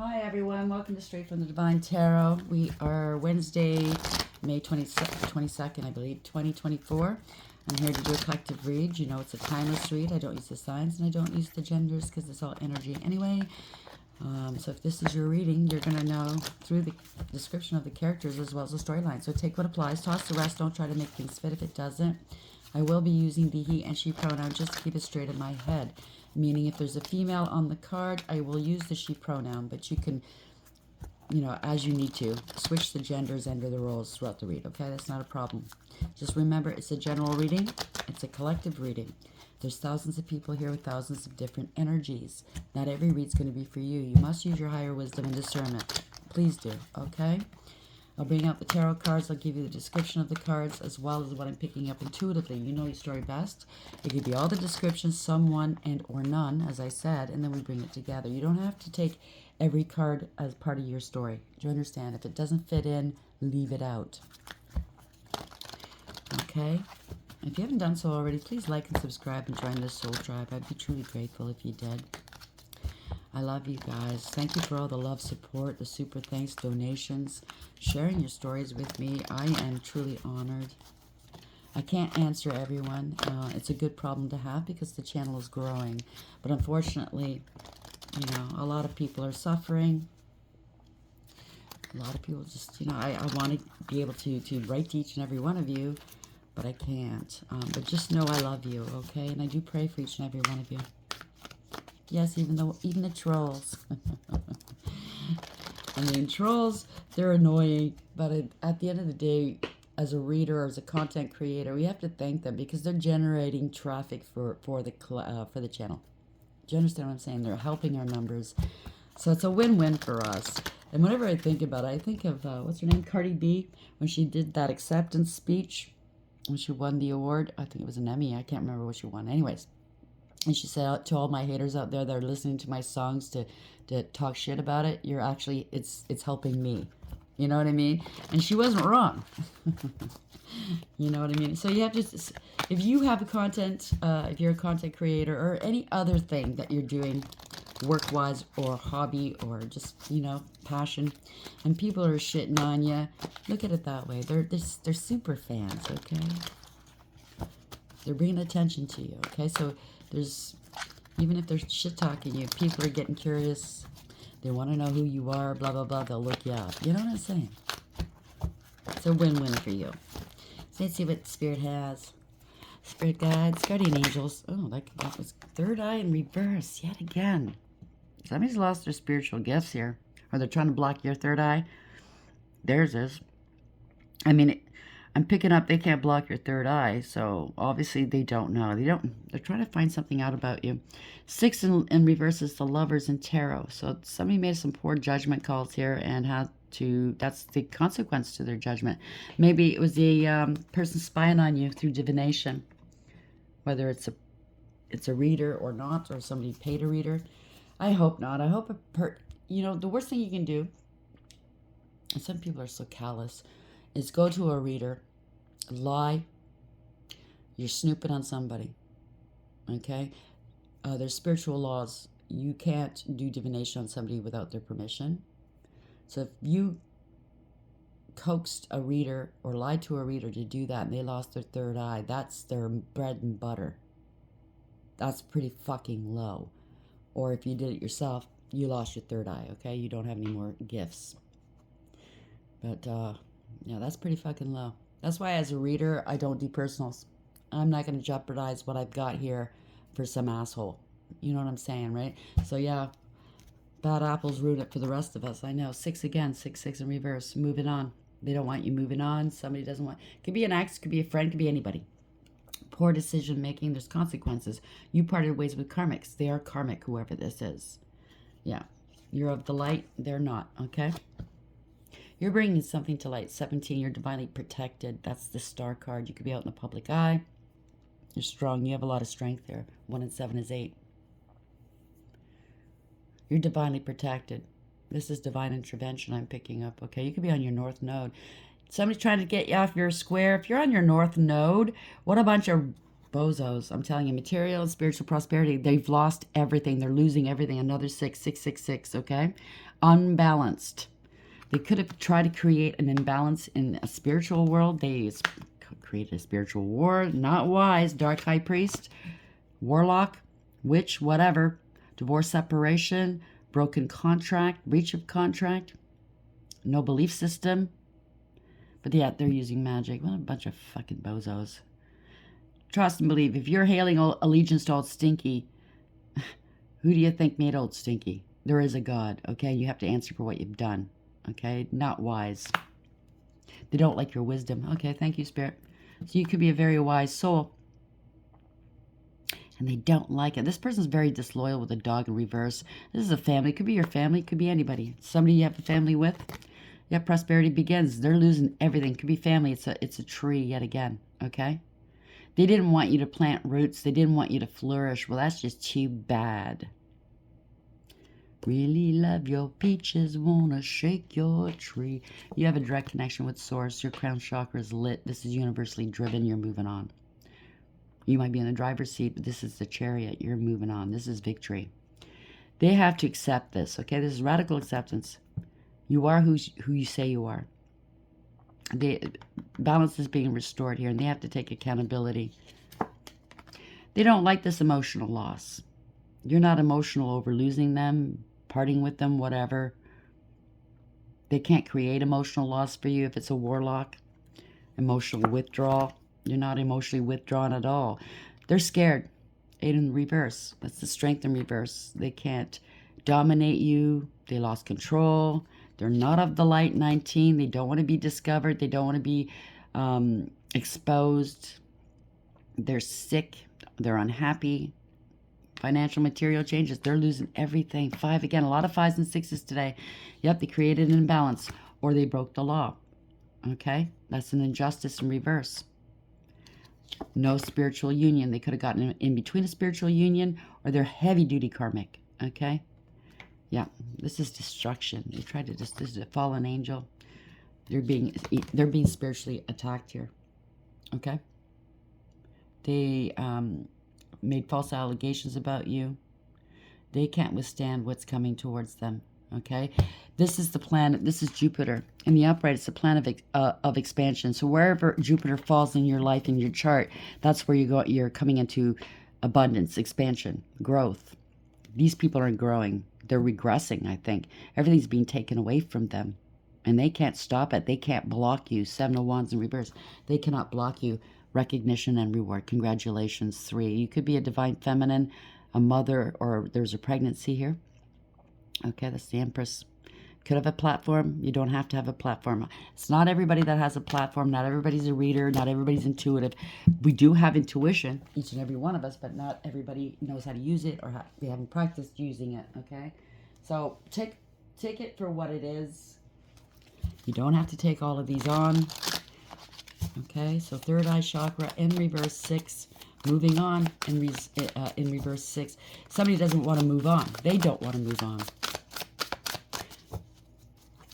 Hi everyone, welcome to Straight from the Divine Tarot. We are Wednesday, May 22nd, I believe, 2024. I'm here to do a collective read. You know it's a timeless read. I don't use the signs and I don't use the genders because it's all energy anyway. So if this is your reading, you're going to know through the description of the characters as well as the storyline. So take what applies, toss the rest, don't try to make things fit if it doesn't. I will be using the he and she pronoun just to keep it straight in my head. Meaning if there's a female on the card, I will use the she pronoun, but you can, as you need to, switch the genders and the roles throughout the read, okay? That's not a problem. Just remember, it's a general reading. It's a collective reading. There's thousands of people here with thousands of different energies. Not every read's going to be for you. You must use your higher wisdom and discernment. Please do, okay? I'll bring out the tarot cards. I'll give you the description of the cards as well as what I'm picking up intuitively. You know your story best. It could be all the descriptions, some, one, and or none, as I said, and then we bring it together. You don't have to take every card as part of your story. Do you understand? If it doesn't fit in, leave it out. Okay? If you haven't done so already, please like and subscribe and join this soul tribe. I'd be truly grateful if you did. I love you guys. Thank you for all the love, support, the super thanks, donations, sharing your stories with me. I am truly honored. I can't answer everyone. It's a good problem to have because the channel is growing. But unfortunately, a lot of people are suffering. A lot of people just, I want to be able to write to each and every one of you, but I can't. But just know I love you, okay? And I do pray for each and every one of you. Yes, even the trolls. I mean, trolls, they're annoying, but at the end of the day, as a reader or as a content creator, we have to thank them because they're generating traffic for the channel. Do you understand what I'm saying? They're helping our numbers. So it's a win-win for us. And whenever I think about it, I think of, what's her name, Cardi B, when she did that acceptance speech, when she won the award. I think it was an Emmy. I can't remember what she won. Anyways. And she said to all my haters out there that are listening to my songs to talk shit about it, you're actually, it's helping me. You know what I mean? And she wasn't wrong. You know what I mean? So you have to, if you have a content, if you're a content creator or any other thing that you're doing work-wise or hobby or just, passion, and people are shitting on you, look at it that way. They're super fans, okay? They're bringing attention to you, okay? So there's, even if they're shit-talking you, people are getting curious. They want to know who you are, blah, blah, blah. They'll look you up. You know what I'm saying? It's a win-win for you. So let's see what Spirit has. Spirit guides, guardian angels. Oh, that was third eye in reverse yet again. Somebody's lost their spiritual gifts here. Or they're trying to block your third eye. Theirs is. I mean, I'm picking up they can't block your third eye, so obviously they don't know. They're trying to find something out about you. 6 in reverse is the Lovers in tarot. So somebody made some poor judgment calls here and had to, that's the consequence to their judgment. Maybe it was the person spying on you through divination, whether it's a reader or not, or somebody paid a reader. I hope not. I hope the worst thing you can do, and some people are so callous, is go to a reader, lie, you're snooping on somebody, okay? There's spiritual laws. You can't do divination on somebody without their permission. So if you coaxed a reader or lied to a reader to do that and they lost their third eye, that's their bread and butter. That's pretty fucking low. Or if you did it yourself, you lost your third eye, okay? You don't have any more gifts. But, yeah, that's pretty fucking low. That's why as a reader, I don't do personals. I'm not going to jeopardize what I've got here for some asshole. You know what I'm saying, right? So, yeah, bad apples ruin it for the rest of us. I know. 6 again. 6 in reverse. Moving on. They don't want you moving on. Somebody doesn't want... Could be an ex, could be a friend, could be anybody. Poor decision making. There's consequences. You parted ways with karmics. They are karmic, whoever this is. Yeah. You're of the light. They're not, okay? You're bringing something to light. 17, you're divinely protected. That's the star card. You could be out in the public eye. You're strong. You have a lot of strength there. 1 and 7 is 8. You're divinely protected. This is divine intervention I'm picking up, okay? You could be on your north node. Somebody's trying to get you off your square. If you're on your north node, what a bunch of Bozos. I'm telling you, material and spiritual prosperity, they've lost everything. They're losing everything. Another 666, okay? Unbalanced. They could have tried to create an imbalance in a spiritual world. They created a spiritual war. Not wise. Dark high priest, warlock, witch, whatever. Divorce, separation, broken contract, breach of contract, no belief system. But yeah, they're using magic. What a bunch of fucking bozos. Trust and believe. If you're hailing allegiance to old Stinky, who do you think made old Stinky? There is a God, okay? You have to answer for what you've done, okay? Not wise. They don't like your wisdom. Okay, thank you, Spirit. So you could be a very wise soul. And they don't like it. This person's very disloyal with a dog in reverse. This is a family. It could be your family. It could be anybody. Somebody you have a family with. Yeah, prosperity begins. They're losing everything. It could be family. It's a tree yet again, okay? They didn't want you to plant roots. They didn't want you to flourish. Well, that's just too bad. Really love your peaches, wanna shake your tree. You have a direct connection with Source. Your crown chakra is lit. This is universally driven. You're moving on. You might be in the driver's seat, but this is the chariot. You're moving on. This is victory. They have to accept this, okay? This is radical acceptance. You are who you say you are. Balance is being restored here, and they have to take accountability. They don't like this emotional loss. You're not emotional over losing them, parting with them, whatever. They can't create emotional loss for you if it's a warlock. Emotional withdrawal. You're not emotionally withdrawn at all. They're scared. 8 in reverse. That's the strength in reverse. They can't dominate you. They lost control. They're not of the light. 19. They don't want to be discovered. They don't want to be exposed. They're sick. They're unhappy. Financial, material changes. They're losing everything. 5 again. A lot of 5s and 6s today. Yep, they created an imbalance or they broke the law. Okay? That's an injustice in reverse. No spiritual union. They could have gotten in between a spiritual union or they're heavy-duty karmic. Okay? Yeah, this is destruction. They tried to this is a fallen angel. They're being spiritually attacked here. Okay? They made false allegations about you. They can't withstand what's coming towards them. Okay? This is the planet. This is Jupiter. In the upright, it's a planet of expansion. So wherever Jupiter falls in your life, in your chart, that's where you're coming into abundance, expansion, growth. These people aren't growing. They're regressing, I think. Everything's being taken away from them. And they can't stop it. They can't block you. 7 of Wands in reverse. They cannot block you. Recognition and reward. Congratulations. 3. You could be a divine feminine, a mother, or there's a pregnancy here. Okay, that's the Empress. Could have a platform. You don't have to have a platform. It's not everybody that has a platform. Not everybody's a reader. Not everybody's intuitive. We do have intuition, each and every one of us, but not everybody knows how to use it or they haven't practiced using it, okay? So take it for what it is. You don't have to take all of these on. Okay, so third eye chakra in reverse 6. Moving on in reverse 6. Somebody doesn't want to move on. They don't want to move on.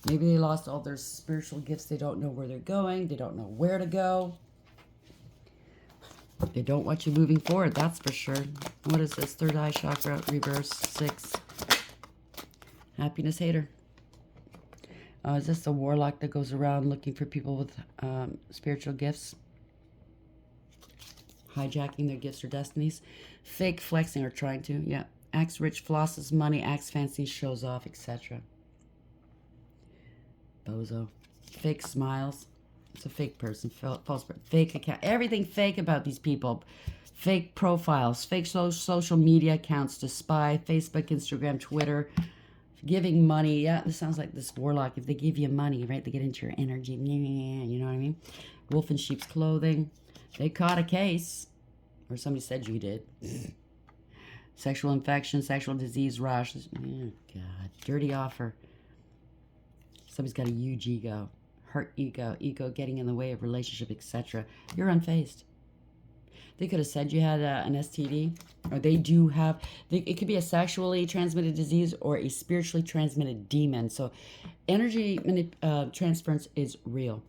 Maybe they lost all their spiritual gifts. They don't know where they're going. They don't know where to go. They don't want you moving forward, that's for sure. What is this? Third eye chakra, reverse 6. Happiness hater. Is this a warlock that goes around looking for people with spiritual gifts? Hijacking their gifts or destinies? Fake flexing or trying to. Yeah. Acts rich, flosses money, acts fancy, shows off, etc. Bozo. Fake smiles. It's a fake person. False. Fake account. Everything fake about these people. Fake profiles. Fake social media accounts to spy. Facebook, Instagram, Twitter. Giving money. Yeah, this sounds like this warlock. If they give you money, right, they get into your energy. You know what I mean? Wolf in sheep's clothing. They caught a case. Or somebody said you did. Sexual infection, sexual disease, rash. Oh, God. Dirty offer. Somebody's got a huge ego. Hurt ego. Ego getting in the way of relationship, etc. You're unfazed. They could have said you had an STD. Or they do have... it could be a sexually transmitted disease or a spiritually transmitted demon. So energy transference is real.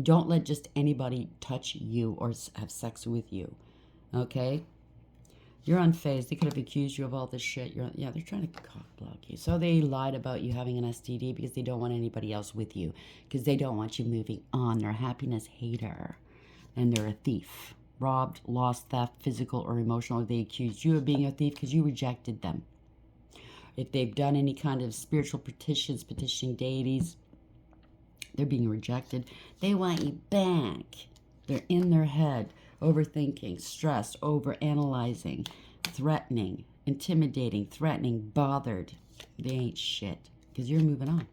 Don't let just anybody touch you or have sex with you. Okay? You're unfazed. They could have accused you of all this shit. Yeah, they're trying to cock block you. So they lied about you having an STD because they don't want anybody else with you. Because they don't want you moving on. They're a happiness hater. And they're a thief. Robbed, lost, theft, physical or emotional. They accused you of being a thief because you rejected them. If they've done any kind of spiritual petitions, petitioning deities, they're being rejected. They want you back. They're in their head, overthinking, stressed, overanalyzing, threatening, intimidating, threatening, bothered. They ain't shit because you're moving on.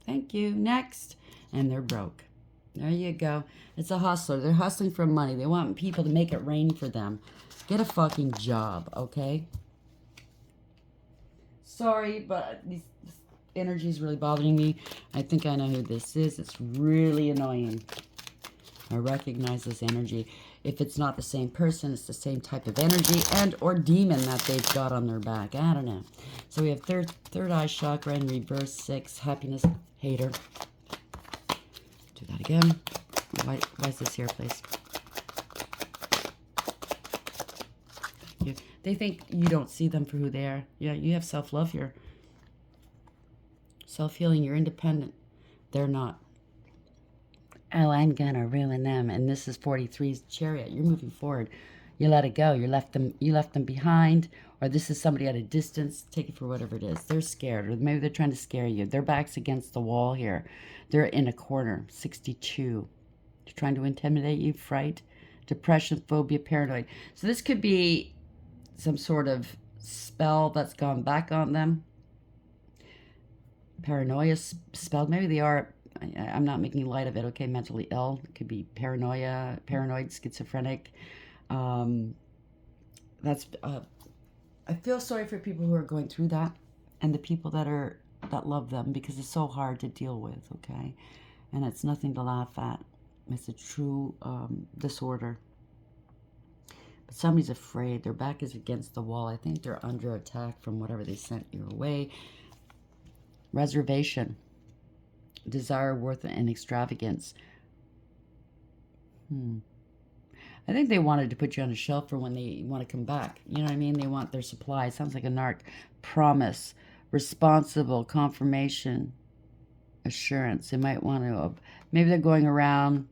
Thank you. Next. And they're broke. There you go. It's a hustler. They're hustling for money. They want people to make it rain for them. Get a fucking job, okay? Sorry, but this energy is really bothering me. I think I know who this is. It's really annoying. I recognize this energy. If it's not the same person, it's the same type of energy and or demon that they've got on their back. I don't know. So we have third eye chakra in reverse, 6, happiness hater. Do that again. Why is this here, please? Thank you. They think you don't see them for who they are. Yeah, you have self-love here. Self-healing, you're independent. They're not. Oh, I'm gonna ruin them. And this is 43's chariot. You're moving forward. You let it go. You left them behind. Or this is somebody at a distance. Take it for whatever it is. They're scared. Or maybe they're trying to scare you. Their back's against the wall here. They're in a corner. 62. They're trying to intimidate you. Fright. Depression, phobia, paranoid. So this could be some sort of spell that's gone back on them. Paranoia spell. Maybe they are... I'm not making light of it, okay? Mentally ill. It could be paranoia, paranoid, schizophrenic. I feel sorry for people who are going through that and the people that love them because it's so hard to deal with, okay? And it's nothing to laugh at. It's a true disorder. But somebody's afraid. Their back is against the wall. I think they're under attack from whatever they sent your way. Reservation. Desire, worth, and extravagance. I think they wanted to put you on a shelf for when they want to come back. You know what I mean? They want their supply. Sounds like a narc. Promise. Responsible. Confirmation. Assurance. They might want to... Maybe they're going around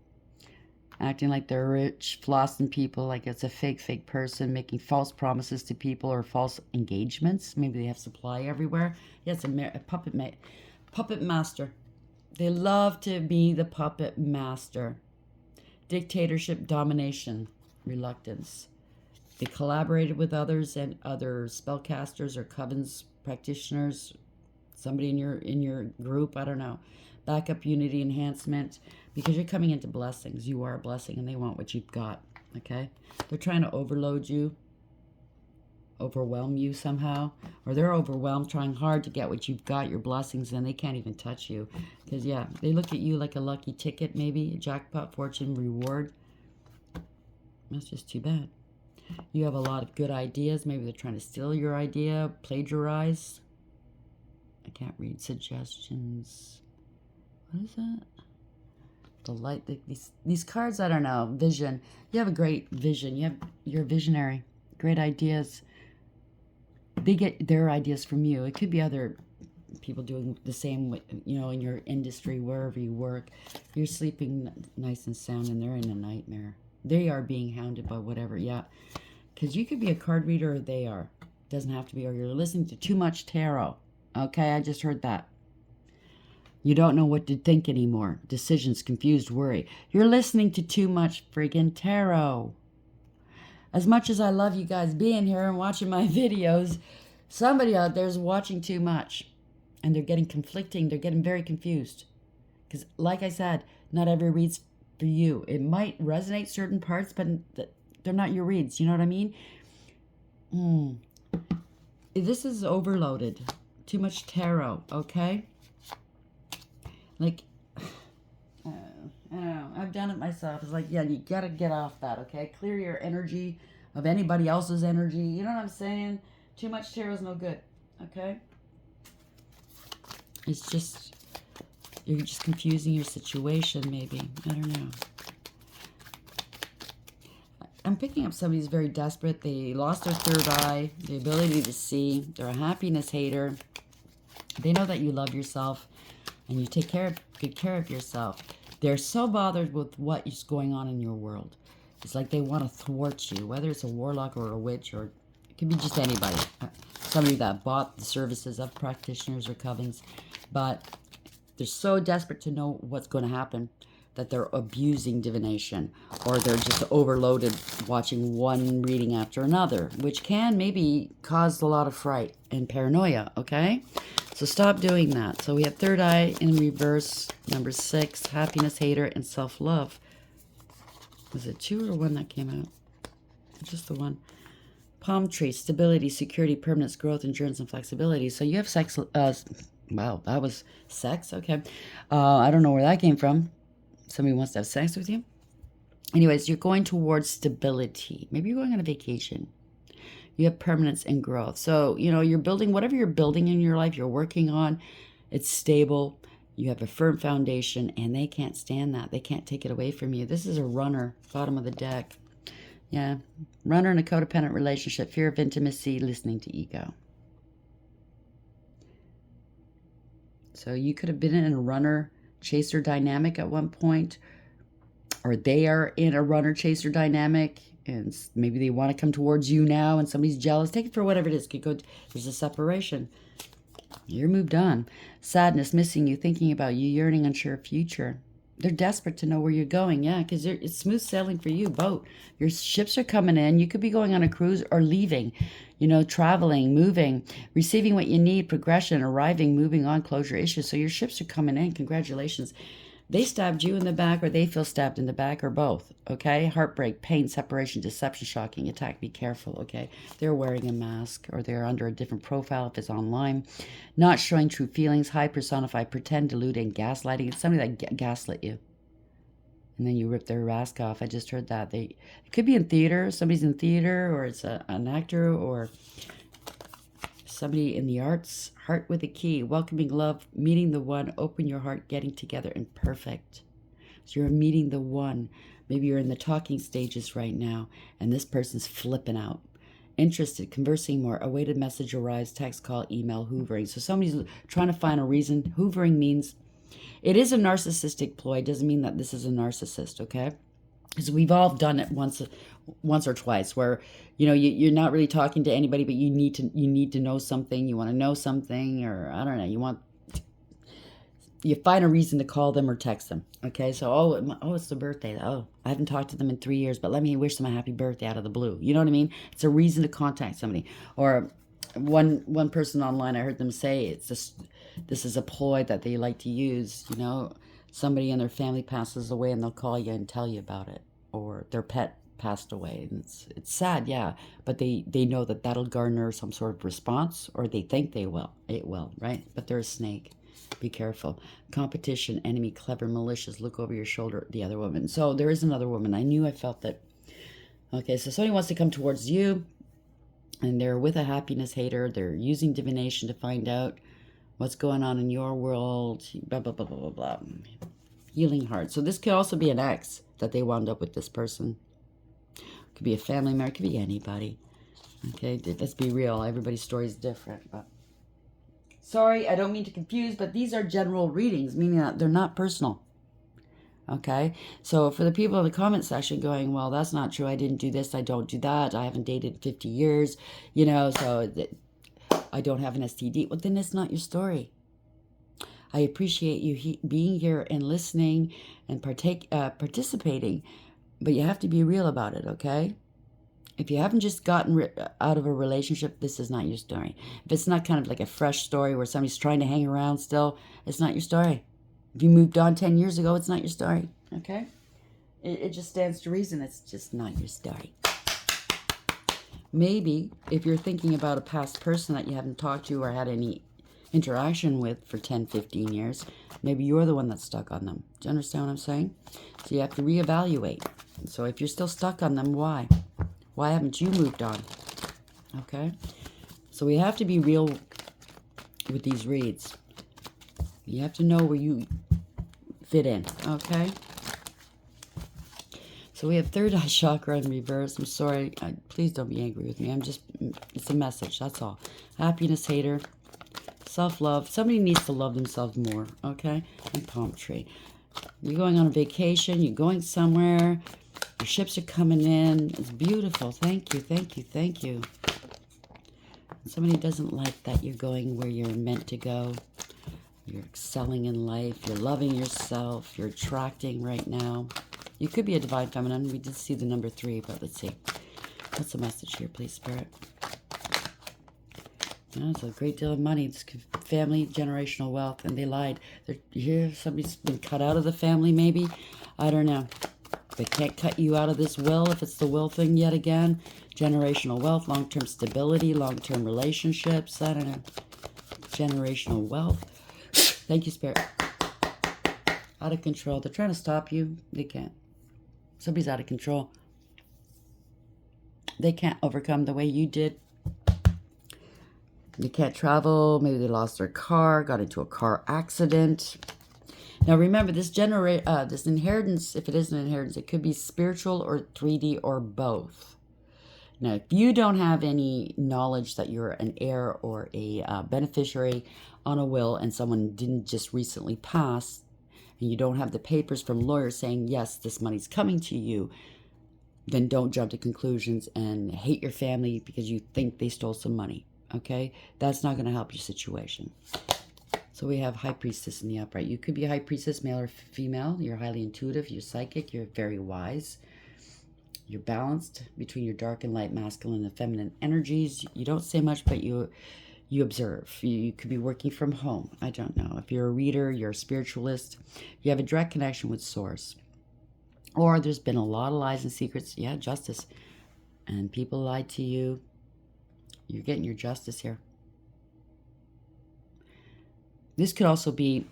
acting like they're rich, flossing people like it's a fake person, making false promises to people or false engagements. Maybe they have supply everywhere. Yeah, it's a puppet master. They love to be the puppet master. Dictatorship, domination, reluctance. They collaborated with others and other spellcasters or covens practitioners. Somebody in your group, I don't know. Backup, unity, enhancement. Because you're coming into blessings. You are a blessing and they want what you've got. Okay? They're trying to overload you. Overwhelm you somehow, or they're overwhelmed trying hard to get what you've got, your blessings, and they can't even touch you because yeah, they look at you like a lucky ticket, maybe a jackpot, fortune, reward. That's just too bad. You have a lot of good ideas. Maybe they're trying to steal your idea, plagiarize. I can't read suggestions. What is that? The light. These cards. I don't know. Vision. You have a great vision. You're a visionary. Great ideas. They get their ideas from you. It could be other people doing the same, you know, in your industry, wherever you work. You're sleeping nice and sound and they're in a nightmare. They are being hounded by whatever, yeah. Because you could be a card reader or they are. Doesn't have to be, or you're listening to too much tarot. Okay, I just heard that. You don't know what to think anymore. Decisions, confused, worry. You're listening to too much friggin' tarot. As much as I love you guys being here and watching my videos, somebody out there is watching too much. And they're getting conflicting. They're getting very confused. Because like I said, not every read's for you. It might resonate certain parts, but they're not your reads. You know what I mean? This is overloaded. Too much tarot, okay? Like... I don't know. I've done it myself. It's like, yeah, you gotta get off that, okay? Clear your energy of anybody else's energy. You know what I'm saying? Too much tarot is no good, okay? It's just, you're just confusing your situation, maybe. I don't know. I'm picking up somebody who's very desperate. They lost their third eye, the ability to see. They're a happiness hater. They know that you love yourself and you take good care of yourself. They're so bothered with what is going on in your world. It's like they want to thwart you, whether it's a warlock or a witch, or it could be just anybody. Somebody that bought the services of practitioners or covens. But they're so desperate to know what's going to happen that they're abusing divination, or they're just overloaded watching one reading after another, which can maybe cause a lot of fright and paranoia, okay? So stop doing that. So we have third eye in reverse, number 6, happiness hater, and self-love. Was it 2 or 1 that came out? Just the 1. Palm tree, stability, security, permanence, growth, endurance, and flexibility. So you have sex. Wow, that was sex? Okay. I don't know where that came from. Somebody wants to have sex with you. Anyways, you're going towards stability. Maybe you're going on a vacation. You have permanence and growth. So, you know, you're building whatever you're building in your life, you're working on. It's stable. You have a firm foundation, and they can't stand that. They can't take it away from you. This is a runner, bottom of the deck. Yeah, runner in a codependent relationship, fear of intimacy, listening to ego. So you could have been in a runner-chaser dynamic at one point, or they are in a runner-chaser dynamic, and maybe they want to come towards you now, and somebody's jealous. Take it for whatever it is. There's a separation. You're moved on. Sadness, missing you, thinking about you, yearning, unsure future. They're desperate to know where you're going. Yeah, because it's smooth sailing for you. Boat. Your ships are coming in. You could be going on a cruise or leaving. You know, traveling, moving, receiving what you need, progression, arriving, moving on, closure issues. So your ships are coming in. Congratulations. They stabbed you in the back, or they feel stabbed in the back, or both. Okay? Heartbreak, pain, separation, deception, shocking attack. Be careful, okay? They're wearing a mask, or they're under a different profile if it's online. Not showing true feelings, high personify, pretend, delude, and gaslighting. It's somebody that gaslit you. And then you rip their mask off. I just heard that. It could be in theater. Somebody's in theater, or it's an actor, or somebody in the arts. Heart with a key, welcoming love, meeting the one, open your heart, getting together, and perfect. So you're meeting the one. Maybe you're in the talking stages right now, and this person's flipping out. Interested, conversing more, awaited message arrives, text, call, email, hoovering. So somebody's trying to find a reason. Hoovering means it is a narcissistic ploy. It doesn't mean that this is a narcissist, okay? Because we've all done it once or twice, where you're not really talking to anybody, but you need to know something. You want to know something, or I don't know. You find a reason to call them or text them. Okay, so it's the birthday. Oh, I haven't talked to them in 3 years, but let me wish them a happy birthday out of the blue. You know what I mean? It's a reason to contact somebody. Or one person online, I heard them say this is a ploy that they like to use. You know, somebody in their family passes away and they'll call you and tell you about it, or their pet passed away, and it's sad, yeah, but they know that that'll garner some sort of response, or they think it will, right? But they're a snake. Be careful. Competition, enemy, clever, malicious, look over your shoulder, the other woman. So there is another woman. I felt that. Okay, so somebody wants to come towards you, and they're with a happiness hater. They're using divination to find out what's going on in your world, blah, blah, blah, blah, blah, blah. Healing heart. So this could also be an ex that they wound up with this person. Could be a family member. Could be anybody. Okay, let's be real. Everybody's story is different. But sorry, I don't mean to confuse, but these are general readings, meaning that they're not personal. Okay, so for the people in the comment section going, well, that's not true. I didn't do this. I don't do that. I haven't dated in 50 years. So I don't have an STD. Well, then it's not your story. I appreciate you being here and listening and participating, but you have to be real about it, okay? If you haven't just gotten out of a relationship, this is not your story. If it's not kind of like a fresh story where somebody's trying to hang around still, it's not your story. If you moved on 10 years ago, it's not your story, okay? It just stands to reason. It's just not your story. Maybe if you're thinking about a past person that you haven't talked to or had any interaction with for 10, 15 years, maybe you're the one that's stuck on them. Do you understand what I'm saying? So you have to reevaluate. So if you're still stuck on them, why? Why haven't you moved on? Okay? So we have to be real with these reads. You have to know where you fit in. Okay? So we have third eye chakra in reverse. I'm sorry. Please don't be angry with me. It's a message. That's all. Happiness, hater, self-love. Somebody needs to love themselves more, okay? And palm tree. You're going on a vacation. You're going somewhere. Your ships are coming in. It's beautiful. Thank you, thank you, thank you. Somebody doesn't like that you're going where you're meant to go. You're excelling in life. You're loving yourself. You're attracting right now. You could be a divine feminine. We did see the number 3, but let's see. What's the message here, please, Spirit? Yeah, it's a great deal of money. It's family, generational wealth, and they lied. They're here. Somebody's been cut out of the family, maybe. I don't know. They can't cut you out of this will if it's the will thing yet again. Generational wealth, long-term stability, long-term relationships. I don't know. Generational wealth. Thank you, Spirit. Out of control. They're trying to stop you. They can't. Somebody's out of control. They can't overcome the way you did. They can't travel. Maybe they lost their car, got into a car accident. Now remember, this inheritance, if it is an inheritance, it could be spiritual or 3D or both. Now, if you don't have any knowledge that you're an heir or a beneficiary on a will and someone didn't just recently pass, and you don't have the papers from lawyers saying, yes, this money's coming to you, then don't jump to conclusions and hate your family because you think they stole some money, okay? That's not going to help your situation. So we have High Priestess in the upright. You could be a High Priestess, male or female. You're highly intuitive. You're psychic. You're very wise. You're balanced between your dark and light, masculine and feminine energies. You don't say much, but you observe. You could be working from home. I don't know. If you're a reader, you're a spiritualist. You have a direct connection with Source. Or there's been a lot of lies and secrets. Yeah, justice. And people lied to you. You're getting your justice here. This could also be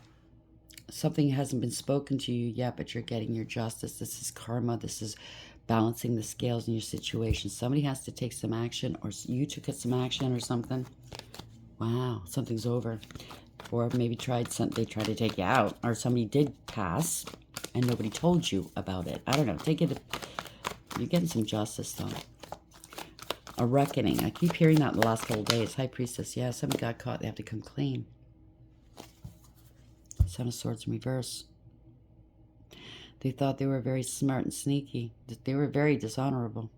something hasn't been spoken to you yet, but you're getting your justice. This is karma. This is balancing the scales in your situation. Somebody has to take some action, or you took some action or something. Wow, something's over. Or maybe they tried to take you out, or somebody did pass and nobody told you about it. I don't know. You're getting some justice, though. A reckoning. I keep hearing that in the last couple of days. High Priestess. Yeah, somebody got caught. They have to come clean. Son of Swords in reverse. They thought they were very smart and sneaky. They were very dishonorable.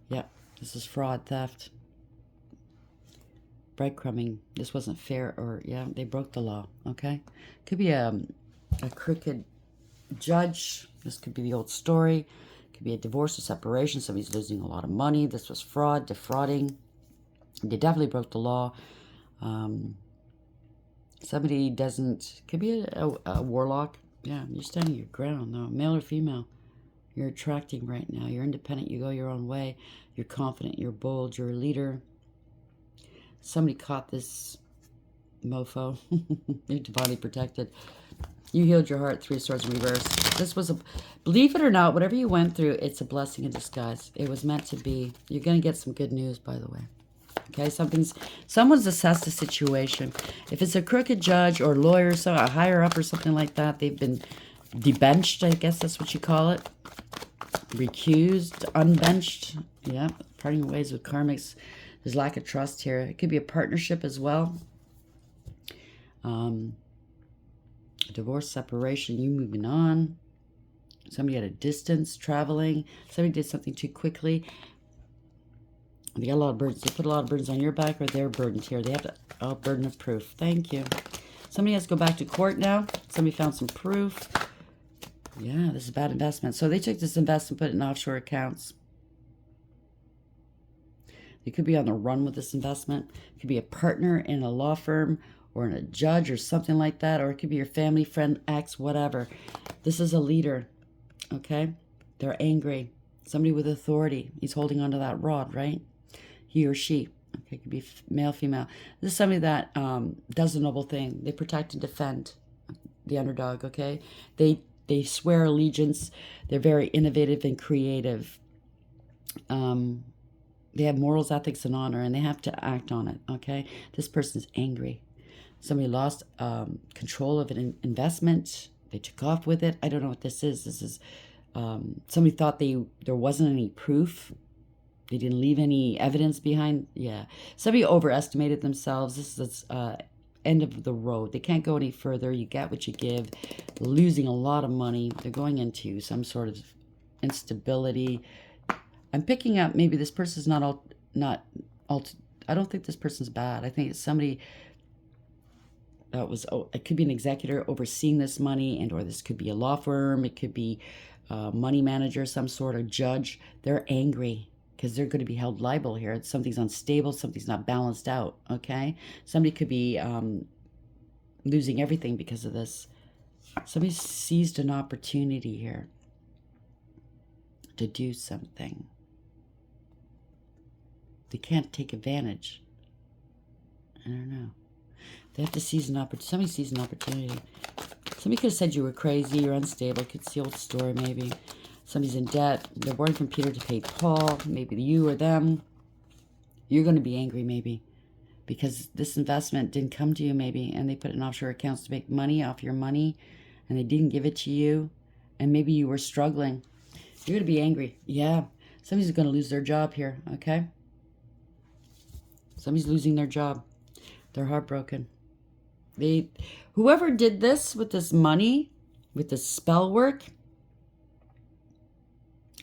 Yep, this is fraud, theft. Breadcrumbing. This wasn't fair, or, yeah, they broke the law, okay? Could be a crooked judge. This could be the old story. Could be a divorce or separation. Somebody's losing a lot of money. This was fraud, defrauding. They definitely broke the law. Somebody could be a warlock. Yeah, you're standing your ground, though. Male or female. You're attracting right now. You're independent. You go your own way. You're confident. You're bold. You're a leader. Somebody caught this mofo. You're divinely protected. You healed your heart. 3 Swords in reverse. This was believe it or not, whatever you went through, it's a blessing in disguise. It was meant to be. You're going to get some good news, by the way. Okay, someone's assessed the situation. If it's a crooked judge or lawyer, a higher up or something like that, they've been debenched, I guess that's what you call it. Recused, unbenched. Yeah, parting ways with karmics. There's lack of trust here. It could be a partnership as well. Divorce, separation, you moving on. Somebody at a distance, traveling. Somebody did something too quickly. They got a lot of burdens. They put a lot of burdens on your back, or they're burdened here. They have a burden of proof. Thank you. Somebody has to go back to court now. Somebody found some proof. Yeah, this is a bad investment. So they took this investment, put it in offshore accounts. They could be on the run with this investment. It could be a partner in a law firm or in a judge or something like that. Or it could be your family, friend, ex, whatever. This is a leader, okay? They're angry. Somebody with authority. He's holding onto that rod, right? He or she. Okay, it could be male, female. This is somebody that does a noble thing. They protect and defend the underdog, okay? They swear allegiance. They're very innovative and creative. They have morals, ethics, and honor, and they have to act on it, okay? This person's angry. Somebody lost control of an investment. They took off with it. I don't know what this is. This is Somebody thought there wasn't any proof. They didn't leave any evidence behind. Yeah. Somebody overestimated themselves. This is end of the road. They can't go any further. You get what you give. Losing a lot of money. They're going into some sort of instability. I'm picking up maybe this person's not all. I don't think this person's bad. I think it's somebody that was. It could be an executor overseeing this money, and or this could be a law firm. It could be a money manager, some sort of judge. They're angry because they're going to be held liable here. Something's unstable, something's not balanced out, okay? Somebody could be losing everything because of this. Somebody seized an opportunity here to do something. They can't take advantage. I don't know. They have to seize an opportunity. Somebody sees an opportunity. Somebody could have said you were crazy, you're unstable. Could see old story maybe. Somebody's in debt. They're borrowing from Peter to pay Paul. Maybe you or them. You're going to be angry maybe because this investment didn't come to you maybe, and they put it in offshore accounts to make money off your money, and they didn't give it to you, and maybe you were struggling. You're going to be angry. Yeah. Somebody's going to lose their job here, okay? Somebody's losing their job. They're heartbroken. Whoever did this with this money, with this spell work,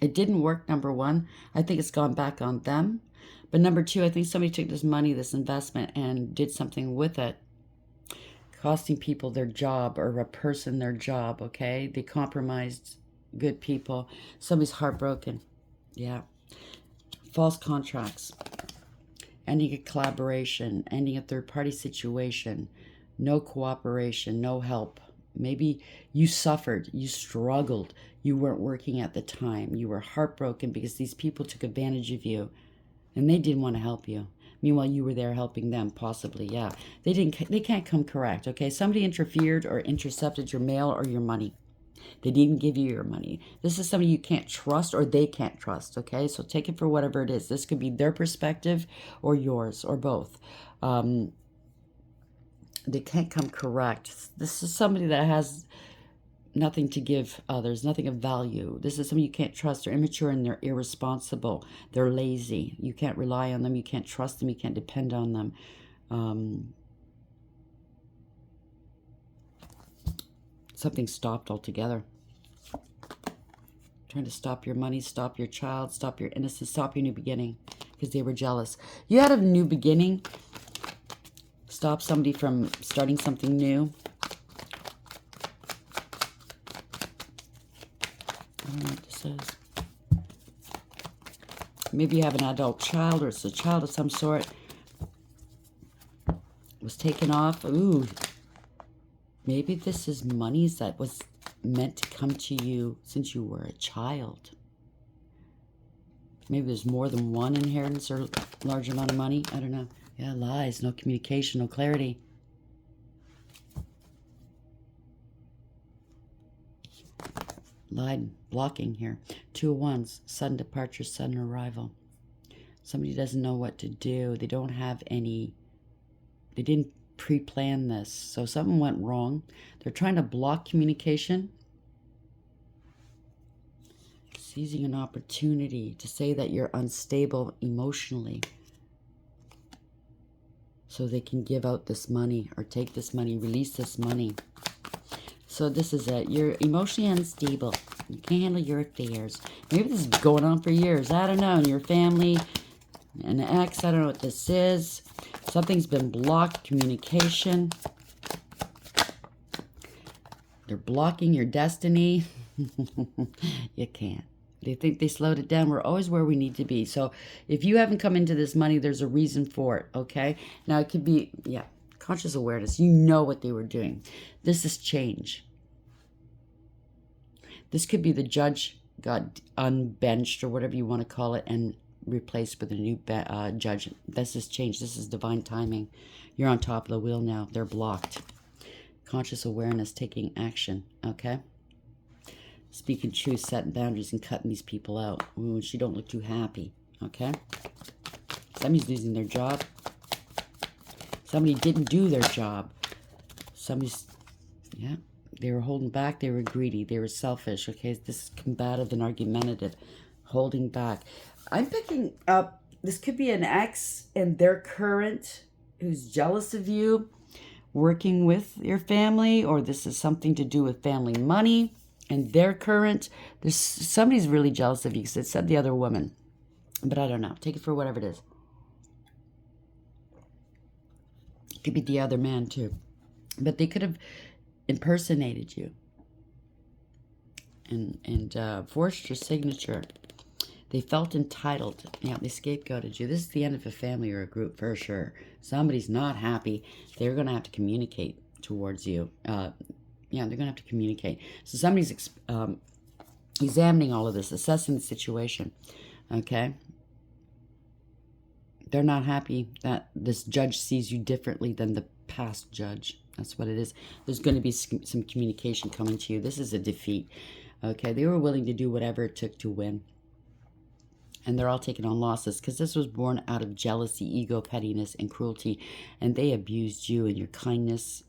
it didn't work, number one. I think it's gone back on them. But number two, I think somebody took this money, this investment, and did something with it, costing people their job or a person their job, okay? They compromised good people. Somebody's heartbroken. Yeah. False contracts. Ending a collaboration. Ending a third-party situation. No cooperation. No help. Maybe you suffered. You struggled. You weren't working at the time. You were heartbroken because these people took advantage of you. And they didn't want to help you. Meanwhile, you were there helping them, possibly, yeah. They can't come correct, okay? Somebody interfered or intercepted your mail or your money. They didn't give you your money. This is somebody you can't trust or they can't trust, okay? So take it for whatever it is. This could be their perspective or yours or both. They can't come correct. This is somebody that has nothing to give others, nothing of value. This is somebody you can't trust. They're immature and they're irresponsible. They're lazy. You can't rely on them. You can't trust them. You can't depend on them. Something stopped altogether. Trying to stop your money, stop your child, stop your innocence, stop your new beginning because they were jealous. You had a new beginning. Stop somebody from starting something new. I don't know what this is. Maybe you have an adult child or it's a child of some sort. Was taken off. Ooh. Maybe this is monies that was meant to come to you since you were a child. Maybe there's more than one inheritance or large amount of money. I don't know. Yeah, lies, no communication, no clarity. Lied, blocking here. 2 of Wands, sudden departure, sudden arrival. Somebody doesn't know what to do. They don't have any, they didn't pre-plan this. So something went wrong. They're trying to block communication. Seizing an opportunity to say that you're unstable emotionally. So they can give out this money or take this money, release this money. So this is it. You're emotionally unstable. You can't handle your affairs. Maybe this is going on for years. I don't know. In your family, an ex, I don't know what this is. Something's been blocked. Communication. They're blocking your destiny. You can't. They think they slowed it down. We're always where we need to be. So if you haven't come into this money, there's a reason for it, okay? Now, it could be, yeah, conscious awareness. You know what they were doing. This is change. This could be the judge got unbenched or whatever you want to call it and replaced with a new judge. This is change. This is divine timing. You're on top of the wheel now. They're blocked. Conscious awareness, taking action, okay? Speaking truth, setting boundaries, and cutting these people out. Ooh, she don't look too happy, okay? Somebody's losing their job. Somebody didn't do their job. Somebody's, yeah, They were holding back. They were greedy. They were selfish. Okay, this is combative and argumentative. Holding back. I'm picking up, this could be an ex and their current who's jealous of you, working with your family, or this is something to do with family money and their current. There's somebody's really jealous of you because it said the other woman. But I don't know. Take it for whatever it is. It could be the other man too. But they could have impersonated you and forged your signature. They felt entitled. Yeah, they scapegoated you. This is the end of a family or a group for sure. Somebody's not happy. They're going to have to communicate towards you. Yeah, they're going to have to communicate. So somebody's examining all of this, assessing the situation. Okay? They're not happy that this judge sees you differently than the past judge. That's what it is. There's going to be some communication coming to you. This is a defeat. Okay? They were willing to do whatever it took to win. And they're all taking on losses because this was born out of jealousy, ego, pettiness, and cruelty. And they abused you and your kindness.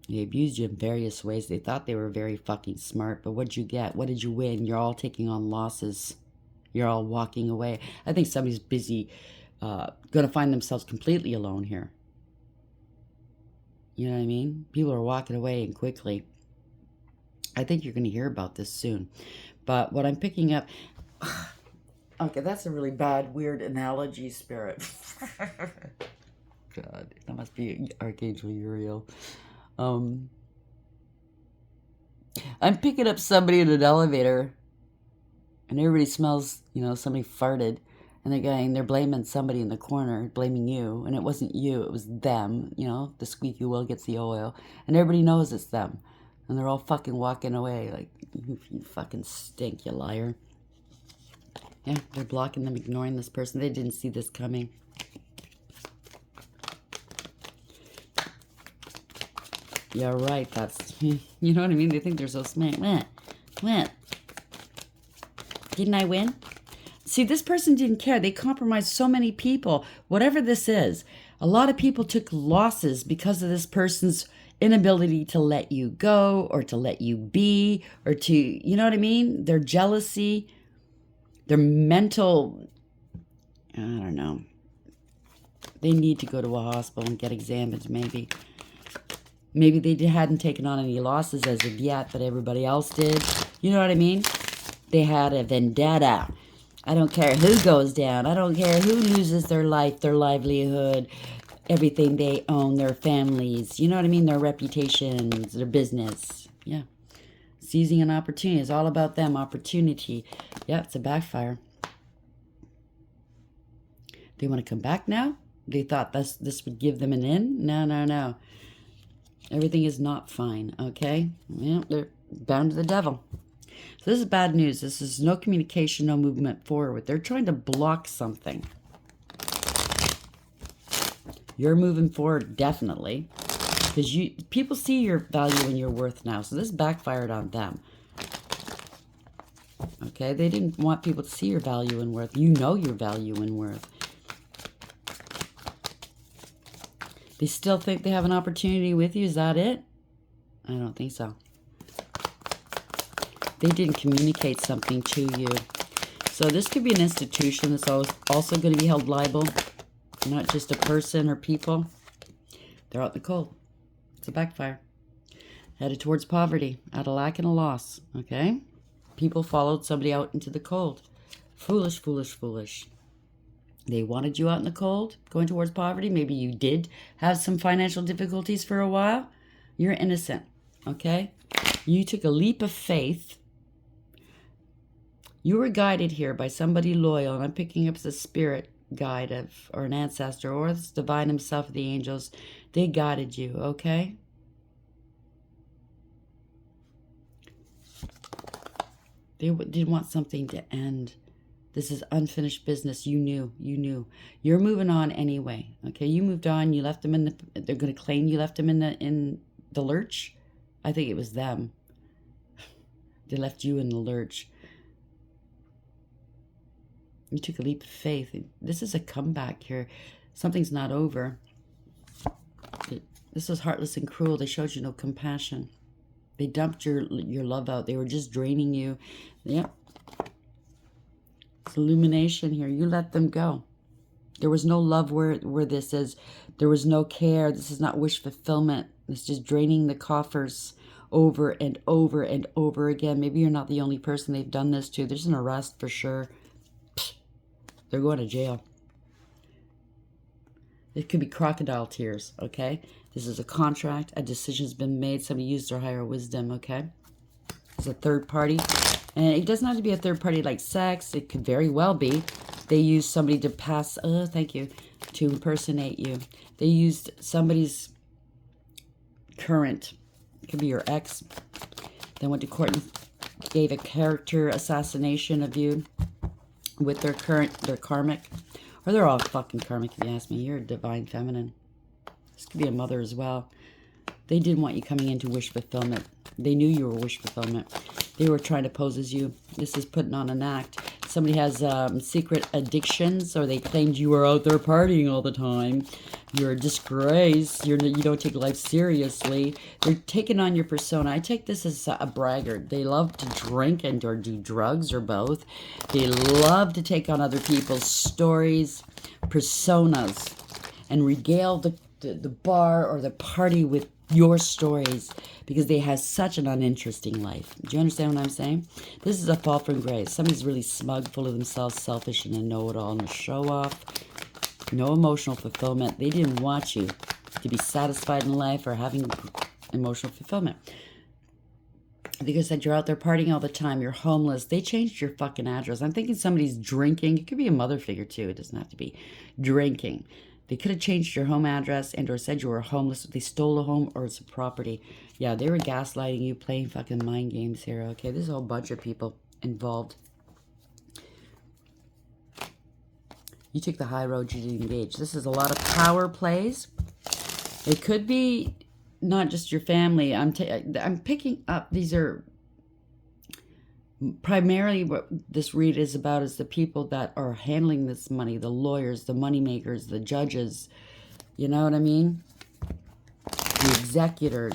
They abused you in various ways. They thought they were very fucking smart. But what'd you get? What did you win? You're all taking on losses. You're all walking away. I think somebody's busy, going to find themselves completely alone here. You know what I mean? People are walking away and quickly. I think you're going to hear about this soon. But what I'm picking up... Okay, that's a really bad, weird analogy, Spirit. God, that must be Archangel Uriel. I'm picking up somebody in an elevator, and everybody smells, somebody farted, and they're blaming somebody in the corner, blaming you, and it wasn't you, it was them, the squeaky wheel gets the oil, and everybody knows it's them, and they're all fucking walking away like, you fucking stink, you liar. Yeah, they're blocking them, ignoring this person. They didn't see this coming. Yeah, right. That's, you know what I mean? They think they're so smart. What? Didn't I win? See, this person didn't care. They compromised so many people. Whatever this is, a lot of people took losses because of this person's inability to let you go or to let you be or to, you know what I mean? Their jealousy. Their mental, I don't know. They need to go to a hospital and get examined, maybe. Maybe they hadn't taken on any losses as of yet, but everybody else did. You know what I mean? They had a vendetta. I don't care who goes down. I don't care who loses their life, their livelihood, everything they own, their families. You know what I mean? Their reputations, their business. Yeah. Seizing an opportunity is all about them. Opportunity. Yeah, it's a backfire. They want to come back now? They thought this would give them an in? No. Everything is not fine, okay? Yeah, they're bound to the devil. So this is bad news. This is no communication, no movement forward. They're trying to block something. You're moving forward, definitely. Because people see your value and your worth now. So this backfired on them. Okay? They didn't want people to see your value and worth. You know your value and worth. They still think they have an opportunity with you. Is that it? I don't think so. They didn't communicate something to you. So this could be an institution that's also going to be held liable. Not just a person or people. They're out in the cold. It's a backfire. Headed towards poverty, out of lack and a loss. Okay? People followed somebody out into the cold. Foolish, foolish, foolish. They wanted you out in the cold, going towards poverty. Maybe you did have some financial difficulties for a while. You're innocent. Okay? You took a leap of faith. You were guided here by somebody loyal, and I'm picking up the spirit guide or an ancestor, or the divine himself, the angels. They guided you, okay? They did want something to end. This is unfinished business. You knew. You're moving on anyway, okay? You moved on. You left them they're going to claim you left them in the lurch. I think it was them. They left you in the lurch. You took a leap of faith. This is a comeback here. Something's not over. This was heartless and cruel. They showed you no compassion. They dumped your love out. They were just draining you. Yep. It's illumination here. You let them go. There was no love where this is. There was no care. This is not wish fulfillment. It's just draining the coffers over and over and over again. Maybe you're not the only person they've done this to. There's an arrest for sure. They're going to jail. It could be crocodile tears, okay? This is a contract. A decision's been made. Somebody used their higher wisdom, okay? It's a third party. And it doesn't have to be a third party like sex. It could very well be. They used somebody to pass, thank you, to impersonate you. They used somebody's current, it could be your ex, then went to court and gave a character assassination of you with their karmic. Or they're all fucking karmic, if you ask me. You're a divine feminine. This could be a mother as well. They didn't want you coming into wish fulfillment. They knew you were wish fulfillment. They were trying to pose as you. This is putting on an act. Somebody has secret addictions, or they claimed you were out there partying all the time. You're a disgrace. You don't take life seriously. They're taking on your persona. I take this as a braggart. They love to drink and or do drugs or both. They love to take on other people's stories, personas, and regale the bar or the party with your stories, because they have such an uninteresting life. Do you understand what I'm saying? This is a fall from grace. Somebody's really smug, full of themselves, selfish, and a know-it-all, and a show-off. No emotional fulfillment. They didn't want you to be satisfied in life or having emotional fulfillment. Because said you're out there partying all the time, you're homeless. They changed your fucking address. I'm thinking somebody's drinking. It could be a mother figure too. It doesn't have to be drinking. They could have changed your home address and or said you were homeless. They stole a home or it's a property. Yeah, they were gaslighting you, playing fucking mind games here. Okay, there's a whole bunch of people involved. You took the high road, you didn't engage. This is a lot of power plays. It could be not just your family. I'm picking up, these are primarily what this read is about is the people that are handling this money, the lawyers, the money makers, the judges, you know what I mean? The executors.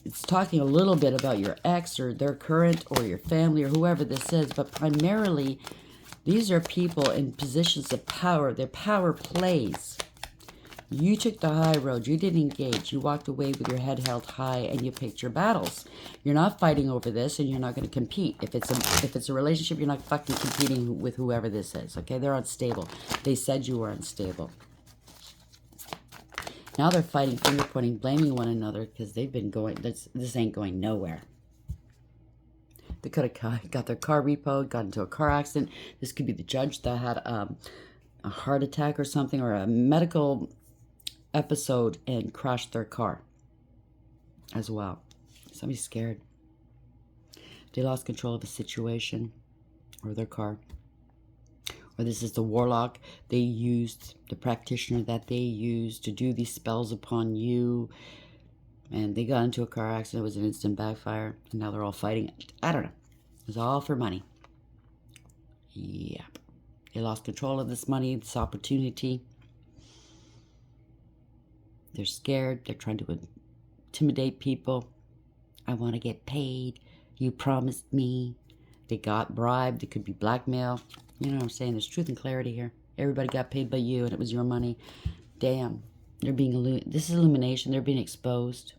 It's talking a little bit about your ex or their current or your family or whoever this is, but primarily these are people in positions of power. Their power plays. You took the high road. You didn't engage. You walked away with your head held high and you picked your battles. You're not fighting over this and you're not going to compete. If it's a relationship, you're not fucking competing with whoever this is. Okay? They're unstable. They said you were unstable. Now they're fighting, finger pointing, blaming one another because they've been going, this ain't going nowhere. They could have got their car repoed, got into a car accident. This could be the judge that had a heart attack or something, or a medical episode and crashed their car as well. Somebody's scared. They lost control of the situation or their car. Or this is the warlock they used, the practitioner that they used to do these spells upon you. And they got into a car accident. It was an instant backfire. And now they're all fighting. I don't know. It was all for money. Yep. They lost control of this money, this opportunity. They're scared. They're trying to intimidate people. I want to get paid. You promised me. They got bribed. It could be blackmail. You know what I'm saying? There's truth and clarity here. Everybody got paid by you and it was your money. Damn. They're being this is illumination. They're being exposed.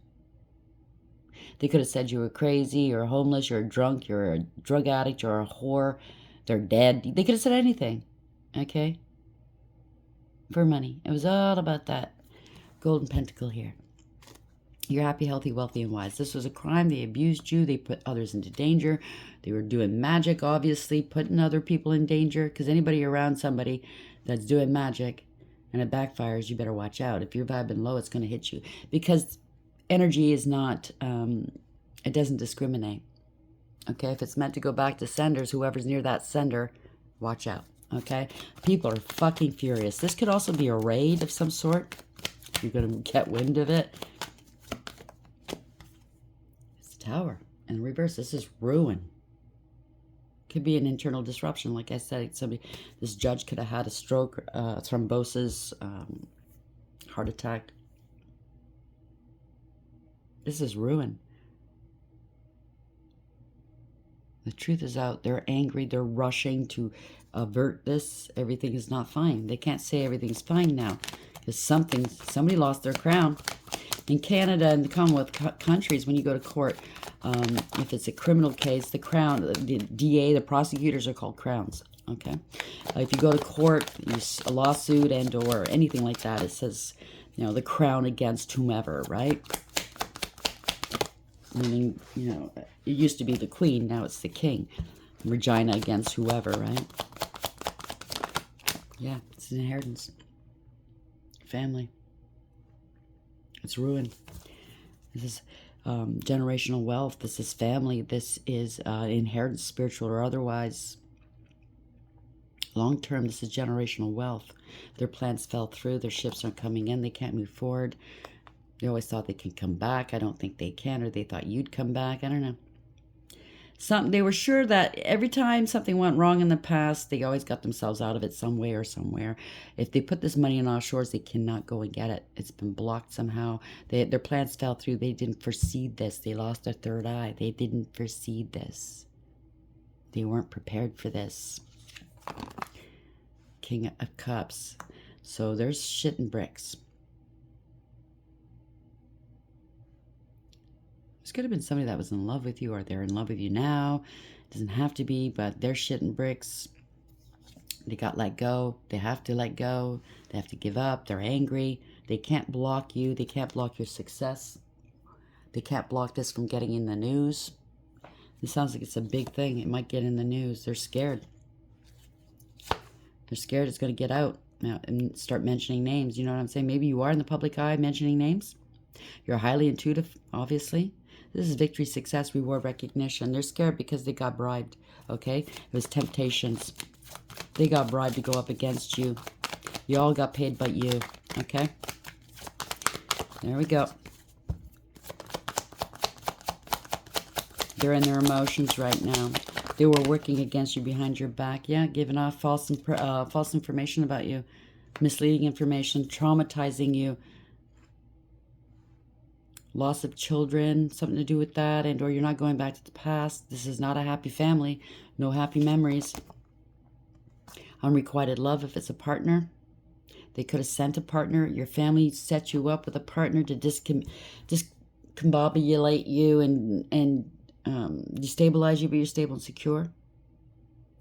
They could have said you were crazy or homeless, you're a drunk, you're a drug addict, you're a whore. They're dead. They could have said anything. Okay? For money. It was all about that. Golden pentacle here. You're happy, healthy, wealthy, and wise. This was a crime. They abused you. They put others into danger. They were doing magic, obviously, putting other people in danger. Because anybody around somebody that's doing magic and it backfires, you better watch out. If you're vibing low, it's going to hit you. Because energy is not, it doesn't discriminate. Okay? If it's meant to go back to senders, whoever's near that sender, watch out. Okay? People are fucking furious. This could also be a raid of some sort. You're going to get wind of it. It's the Tower. In reverse, this is ruin. Could be an internal disruption. Like I said, this judge could have had a stroke, thrombosis, Heart attack. This is ruin. The truth is out. They're angry. They're rushing to avert this. Everything is not fine. They can't say everything's fine now. Because somebody lost their crown. In Canada and the Commonwealth countries, when you go to court, if it's a criminal case, the crown, the DA, the prosecutors are called crowns. Okay? If you go to court, a lawsuit and or anything like that, it says, you know, the crown against whomever, right? Meaning, you know, it used to be the queen, now it's the king. Regina against whoever, right? Yeah, it's an inheritance. Family. It's ruin. This is generational wealth. This is family. This is inheritance, spiritual or otherwise. Long term, this is generational wealth. Their plans fell through. Their ships aren't coming in. They can't move forward. They always thought they can come back. I don't think they can, or they thought you'd come back. I don't know. They were sure that every time something went wrong in the past, they always got themselves out of it some way or somewhere. If they put this money in offshores, they cannot go and get it. It's been blocked somehow. Their plans fell through. They didn't foresee this. They lost their third eye. They didn't foresee this. They weren't prepared for this. King of Cups. So there's shit and bricks. This could have been somebody that was in love with you, or they're in love with you now. It doesn't have to be, but they're shit and bricks. They got let go. They have to let go. They have to give up. They're angry. They can't block you. They can't block your success. They can't block this from getting in the news. It sounds like it's a big thing. It might get in the news. They're scared. They're scared it's going to get out now and start mentioning names. You know what I'm saying? Maybe you are in the public eye mentioning names. You're highly intuitive, obviously. This is victory, success, reward, recognition. They're scared because they got bribed, okay? It was temptations. They got bribed to go up against you. You all got paid but you, okay? There we go. They're in their emotions right now. They were working against you behind your back. Yeah, giving off false information about you. Misleading information, traumatizing you. Loss of children, something to do with that, and or you're not going back to the past. This is not a happy family. No happy memories. Unrequited love if it's a partner. They could have sent a partner. Your family set you up with a partner to discombobulate you and destabilize you, but you're stable and secure.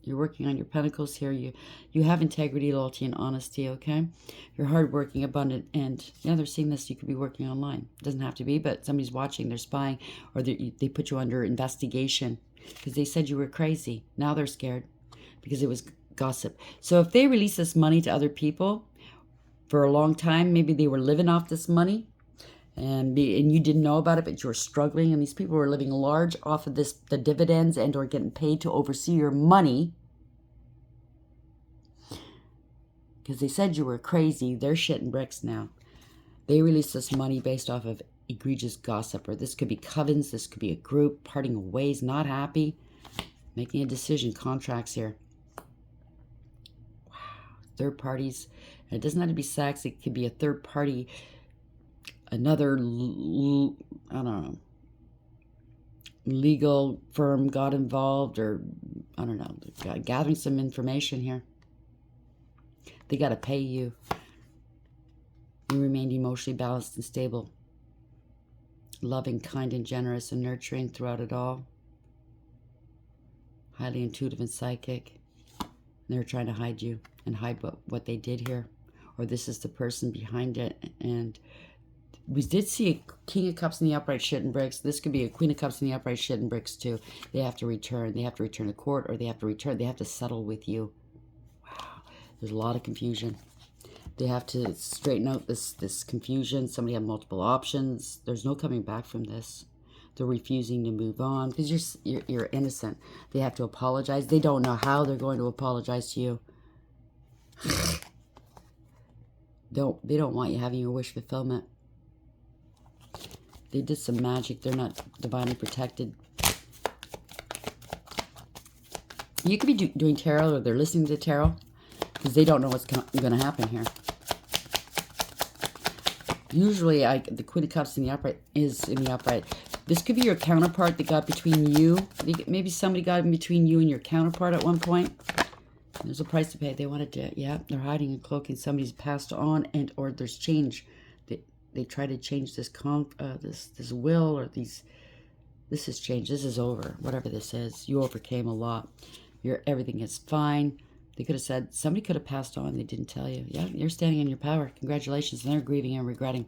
You're working on your pentacles here. You have integrity, loyalty, and honesty, okay? You're hardworking, abundant, and yeah, they're seeing this. You could be working online. It doesn't have to be, but somebody's watching. They're spying, or they put you under investigation because they said you were crazy. Now they're scared because it was gossip. So if they release this money to other people for a long time, maybe they were living off this money, and you didn't know about it, but you were struggling, and these people were living large off of this, the dividends, and or getting paid to oversee your money because they said you were crazy. They're shit and bricks now. They released this money based off of egregious gossip, or this could be covens, this could be a group parting ways, not happy, making a decision, contracts here. Wow, third parties. And it doesn't have to be sex. It could be a third party. Another, I don't know, legal firm got involved, or, I don't know, gathering some information here. They got to pay you. You remained emotionally balanced and stable. Loving, kind, and generous, and nurturing throughout it all. Highly intuitive and psychic. And they're trying to hide you and hide what they did here. Or this is the person behind it, and we did see a King of Cups in the upright shit and bricks. This could be a Queen of Cups in the upright shit and bricks too. They have to return. They have to return to court, or they have to return. They have to settle with you. Wow. There's a lot of confusion. They have to straighten out this confusion. Somebody had multiple options. There's no coming back from this. They're refusing to move on because you're innocent. They have to apologize. They don't know how they're going to apologize to you. They don't want you having your wish fulfillment. They did some magic. They're not divinely protected. You could be doing tarot, or they're listening to tarot, because they don't know what's going to happen here. Usually, the Queen of Cups in the upright is in the upright. This could be your counterpart that got between you. Maybe somebody got in between you and your counterpart at one point. There's a price to pay. They wanted to, yeah, they're hiding and cloaking. Somebody's passed on, and or there's change. They try to change this this will, or these. This is change. This is over. Whatever this is, you overcame a lot. Everything is fine. They could have said, somebody could have passed on. They didn't tell you. Yeah, you're standing in your power. Congratulations. And they're grieving and regretting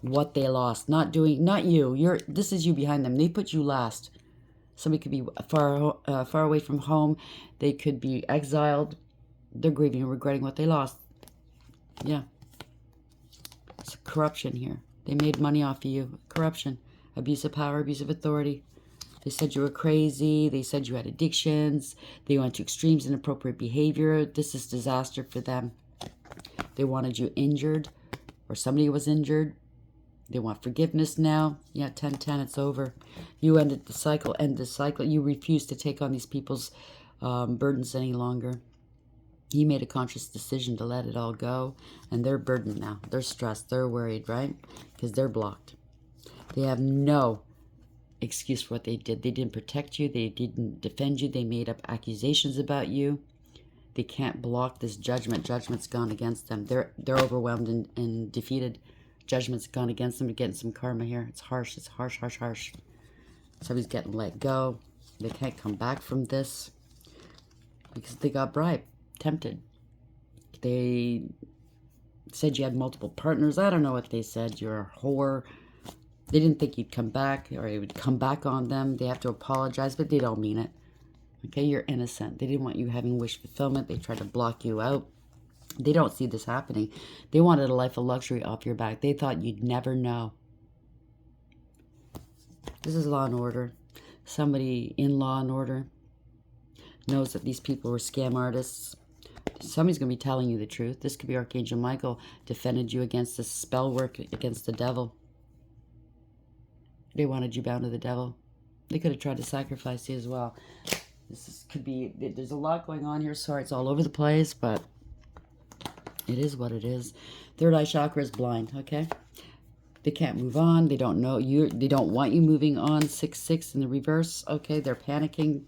what they lost. Not you. This is you behind them. They put you last. Somebody could be far away from home. They could be exiled. They're grieving and regretting what they lost. Yeah. It's corruption here. They made money off of you. Corruption. Abuse of power, abuse of authority. They said you were crazy. They said you had addictions. They went to extremes, inappropriate behavior. This is disaster for them. They wanted you injured, or somebody was injured. They want forgiveness now. Yeah, 10-10, it's over. You ended the cycle, You refuse to take on these people's burdens any longer. You made a conscious decision to let it all go, and they're burdened now. They're stressed. They're worried, right? Because they're blocked. They have no excuse for what they did. They didn't protect you. They didn't defend you. They made up accusations about you. They can't block this judgment. Judgment's gone against them. They're overwhelmed and defeated. Judgment's gone against them. They're getting some karma here. It's harsh. It's harsh, harsh, harsh. Somebody's getting let go. They can't come back from this because they got bribed, tempted. They said you had multiple partners. I don't know what they said. You're a whore. They didn't think you'd come back, or it would come back on them. They have to apologize, but they don't mean it. Okay, you're innocent. They didn't want you having wish fulfillment. They tried to block you out. They don't see this happening. They wanted a life of luxury off your back. They thought you'd never know. This is Law and Order. Somebody in Law and Order knows that these people were scam artists. Somebody's going to be telling you the truth. This could be Archangel Michael defended you against this spell work against the devil. They wanted you bound to the devil. They could have tried to sacrifice you as well. Could be, there's a lot going on here. Sorry, it's all over the place, but it is what it is. Third eye chakra is blind, okay? They can't move on. They don't know you. They don't want you moving on. 6-6 in the reverse, okay? They're panicking.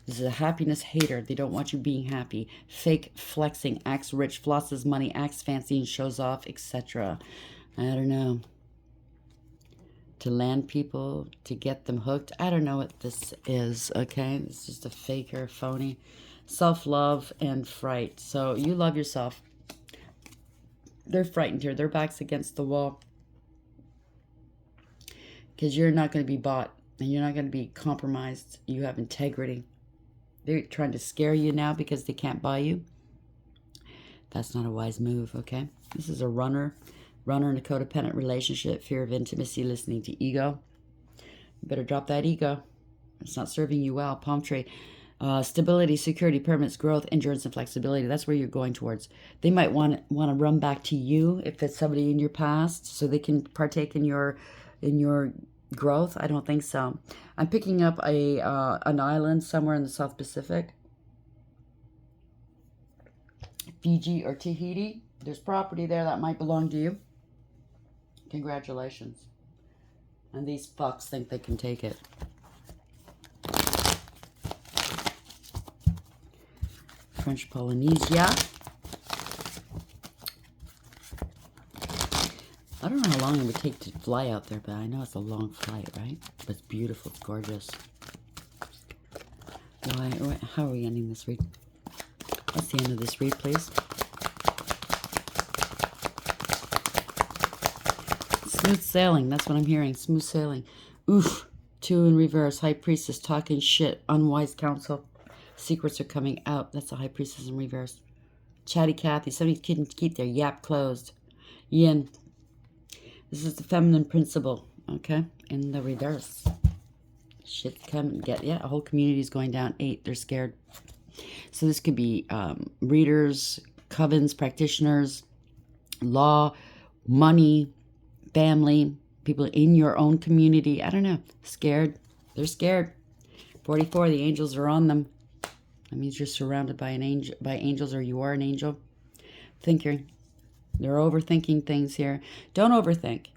This is a happiness hater. They don't want you being happy. Fake flexing, acts rich, flosses money, acts fancy and shows off, etc. I don't know. To land people, to get them hooked. I don't know what this is, okay? It's just a faker, phony. Self-love and fright. So you love yourself. They're frightened here. Their back's against the wall. Because you're not going to be bought. And you're not going to be compromised. You have integrity. They're trying to scare you now because they can't buy you. That's not a wise move, okay? This is a runner. Runner in a codependent relationship, fear of intimacy, listening to ego. You better drop that ego. It's not serving you well. Palm tree. Stability, security, permanence, growth, endurance, and flexibility. That's where you're going towards. They might want to run back to you if it's somebody in your past so they can partake in your growth. I don't think so. I'm picking up an island somewhere in the South Pacific. Fiji or Tahiti. There's property there that might belong to you. Congratulations. And these fucks think they can take it. French Polynesia. I don't know how long it would take to fly out there, but I know it's a long flight, right? But it's beautiful. It's gorgeous. How are we ending this read? That's the end of this read, please. Smooth sailing. That's what I'm hearing. Smooth sailing. Oof. 2 in reverse. High Priestess talking shit. Unwise counsel. Secrets are coming out. That's a High Priestess in reverse. Chatty Cathy. Somebody can keep their yap closed. Yin. This is the feminine principle. Okay? In the reverse. Shit's coming. A whole community is going down. 8. They're scared. So this could be readers, covens, practitioners, law, money, family, people in your own community. I don't know. Scared. They're scared. 44. The angels are on them. That means you're surrounded by angels, or you are an angel. Thinker. They're overthinking things here. Don't overthink.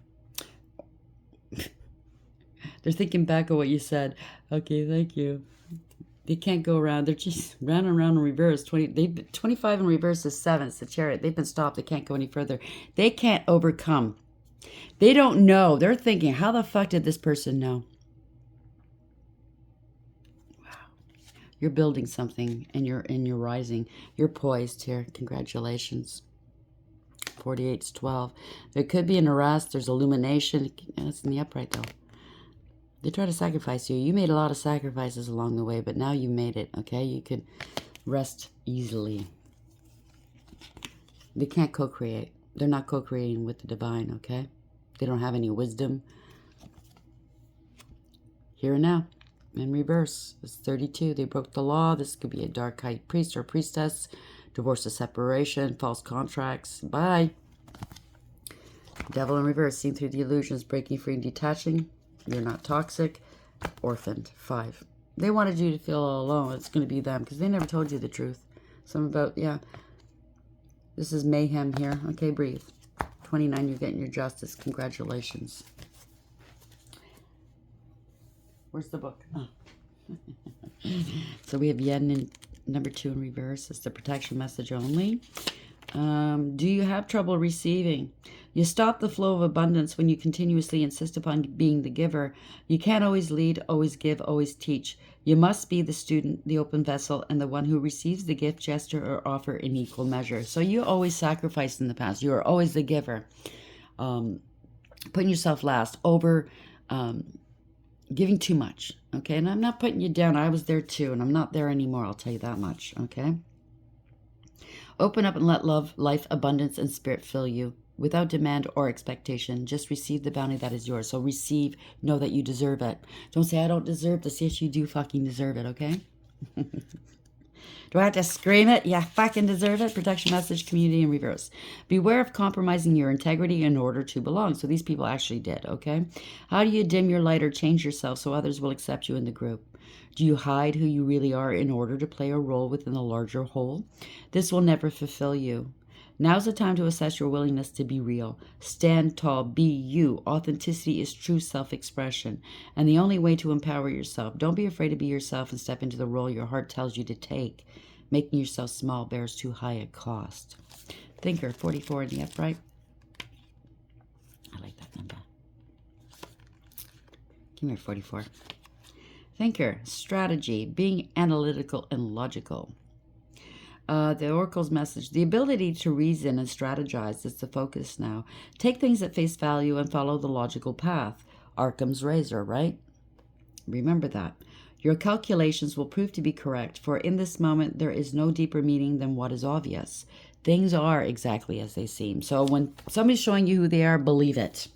They're thinking back of what you said. Okay, thank you. They can't go around. They're just round and round in reverse. 25 in reverse is 7. It's the Chariot. They've been stopped. They can't go any further. They can't overcome. They don't know. They're thinking, how the fuck did this person know? Wow. You're building something and you're rising. You're poised here. Congratulations. 48's 12. There could be an arrest. There's illumination. It's in the upright though. They try to sacrifice you. You made a lot of sacrifices along the way, but now you made it, okay? You can rest easily. They can't co-create. They're not co-creating with the divine, okay? They don't have any wisdom. Here and now, in reverse, it's 32. They broke the law. This could be a dark high priest or priestess. Divorce or separation, false contracts. Bye. Devil in reverse, seeing through the illusions, breaking free and detaching. You're not toxic. Orphaned. 5. They wanted you to feel all alone. It's going to be them because they never told you the truth. Some about, yeah. This is mayhem here. Okay, breathe. 29, you're getting your justice. Congratulations. Where's the book? Oh. So we have yen in number 2 in reverse. It's the protection message only. Do you have trouble receiving? You stop the flow of abundance when you continuously insist upon being the giver. You can't always lead, always give, always teach. You must be the student, the open vessel, and the one who receives the gift, gesture, or offer in equal measure. So you always sacrificed in the past. You are always the giver. Putting yourself last, over giving too much. Okay, and I'm not putting you down. I was there too, and I'm not there anymore. I'll tell you that much. Okay. Open up and let love, life, abundance, and spirit fill you. Without demand or expectation, just receive the bounty that is yours. So receive, know that you deserve it. Don't say, I don't deserve this. Yes, you do fucking deserve it, okay? Do I have to scream it? Yeah, fucking deserve it. Protection message, community in reverse. Beware of compromising your integrity in order to belong. So these people actually did, okay? How do you dim your light or change yourself so others will accept you in the group? Do you hide who you really are in order to play a role within the larger whole? This will never fulfill you. Now's the time to assess your willingness to be real. Stand tall, be you. Authenticity is true self-expression, and the only way to empower yourself. Don't be afraid to be yourself and step into the role your heart tells you to take. Making yourself small bears too high a cost. Thinker, 44 in the upright. I like that number. Come here, 44. Thinker, strategy, being analytical and logical. The Oracle's message, the ability to reason and strategize is the focus now. Take things at face value and follow the logical path. Occam's razor, right? Remember that. Your calculations will prove to be correct, for in this moment there is no deeper meaning than what is obvious. Things are exactly as they seem. So when somebody's showing you who they are, believe it.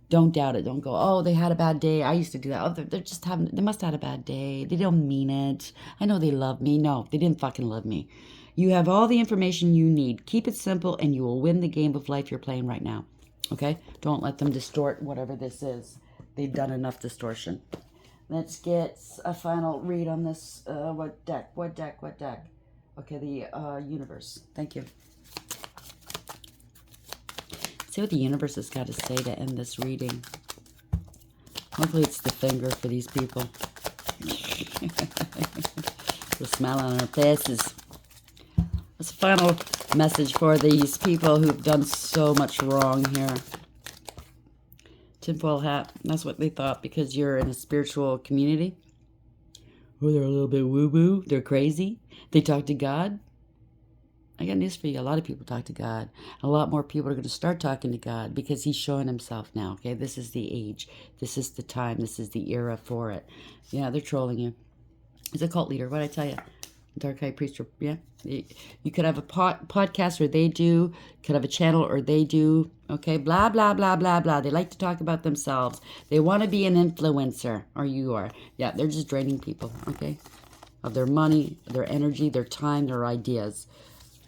Don't doubt it. Don't go, oh, they had a bad day. I used to do that. Oh, they're just having, they must have had a bad day. They don't mean it. I know they love me. No, they didn't fucking love me. You have all the information you need. Keep it simple and you will win the game of life you're playing right now. Okay? Don't let them distort whatever this is. They've done enough distortion. Let's get a final read on this. What deck? Okay, the universe. Thank you. See what the universe has got to say to end this reading. Hopefully it's the finger for these people. The smile on their faces. What's the final message for these people who've done so much wrong here? Tinfoil hat. That's what they thought because you're in a spiritual community. Oh, they're a little bit woo-woo. They're crazy. They talk to God. I got news for you. A lot of people talk to God. A lot more people are going to start talking to God because he's showing himself now. Okay, this is the age. This is the time. This is the era for it. Yeah, they're trolling you. He's a cult leader. What did I tell you? Dark Eye Priest. Yeah. You could have a podcast or they do. Could have a channel or they do. Okay, blah, blah, blah, blah, blah. They like to talk about themselves. They want to be an influencer, or you are. Yeah, they're just draining people, okay? Of their money, their energy, their time, their ideas.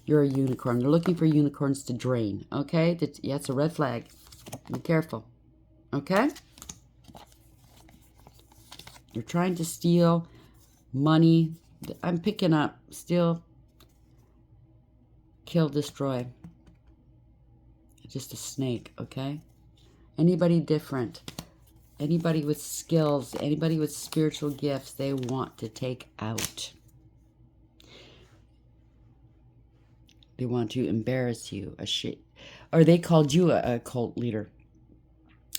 You're a unicorn. They're looking for unicorns to drain, okay? Yeah, it's a red flag. Be careful, okay? You're trying to steal money. I'm picking up steal, kill, destroy. just a snake, okay? Anybody different, anybody with skills, anybody with spiritual gifts, they want to take out. They want to embarrass you, or they called you a cult leader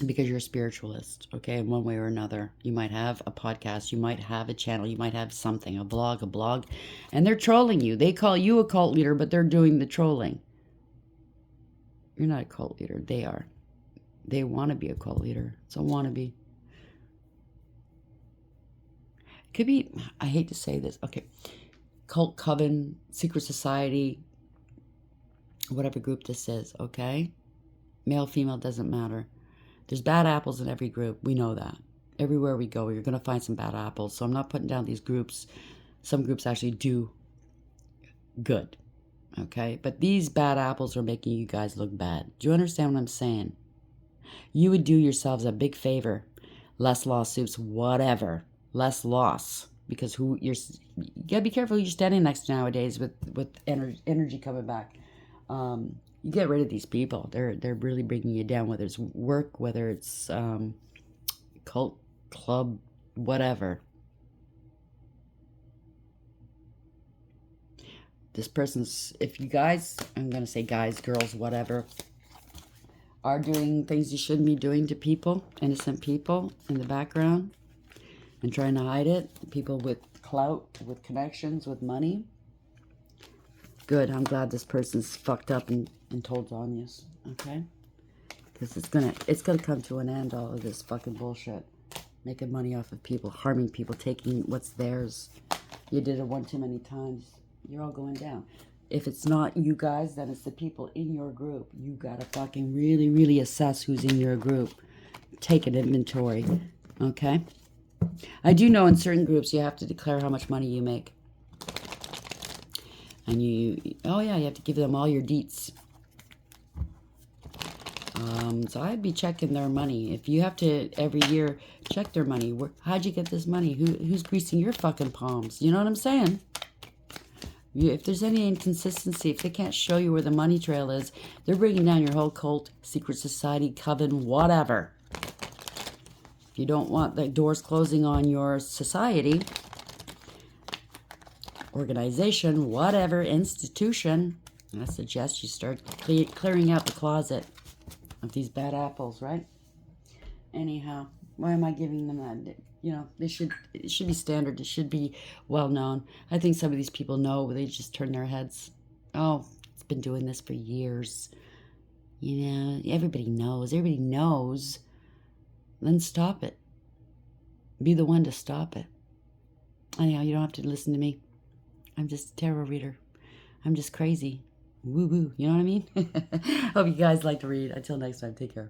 because you're a spiritualist, okay, in one way or another. You might have a podcast, you might have a channel, you might have something, a blog, and they're trolling you. They call you a cult leader, but they're doing the trolling. You're not a cult leader. They are. They want to be a cult leader. It's a wannabe. Could be, I hate to say this, okay, cult, coven, secret society, whatever group this is, okay? Male, female, doesn't matter. There's bad apples in every group. We know that. Everywhere we go, you're going to find some bad apples. So I'm not putting down these groups. Some groups actually do good, okay? But these bad apples are making you guys look bad. Do you understand what I'm saying? You would do yourselves a big favor. Less lawsuits, whatever. Less loss. Because you got to be careful who you're standing next to nowadays with energy coming back. You get rid of these people. They're really bringing you down, whether it's work, whether it's cult, club, whatever. This person's, if you guys, I'm going to say guys, girls, whatever, are doing things you shouldn't be doing to people, innocent people in the background, and trying to hide it, people with clout, with connections, with money. Good, I'm glad this person's fucked up and told on you, okay? Because it's gonna come to an end, all of this fucking bullshit. Making money off of people, harming people, taking what's theirs. You did it one too many times. You're all going down. If it's not you guys, then it's the people in your group. You gotta fucking really, really assess who's in your group. Take an inventory, okay? I do know in certain groups you have to declare how much money you make. And oh yeah, you have to give them all your deets. So I'd be checking their money. If you have to, every year, check their money. How'd you get this money? Who's greasing your fucking palms? You know what I'm saying? If there's any inconsistency, if they can't show you where the money trail is, they're bringing down your whole cult, secret society, coven, whatever. If you don't want the doors closing on your society, organization, whatever, institution, I suggest you start clearing out the closet of these bad apples, right? Anyhow, why am I giving them that? You know, it should be standard. It should be well known. I think some of these people know, but they just turn their heads. Oh, it's been doing this for years. You know, everybody knows. Everybody knows. Then stop it. Be the one to stop it. Anyhow, you don't have to listen to me. I'm just a tarot reader. I'm just crazy. Woo-woo. You know what I mean? Hope you guys like to read. Until next time, take care.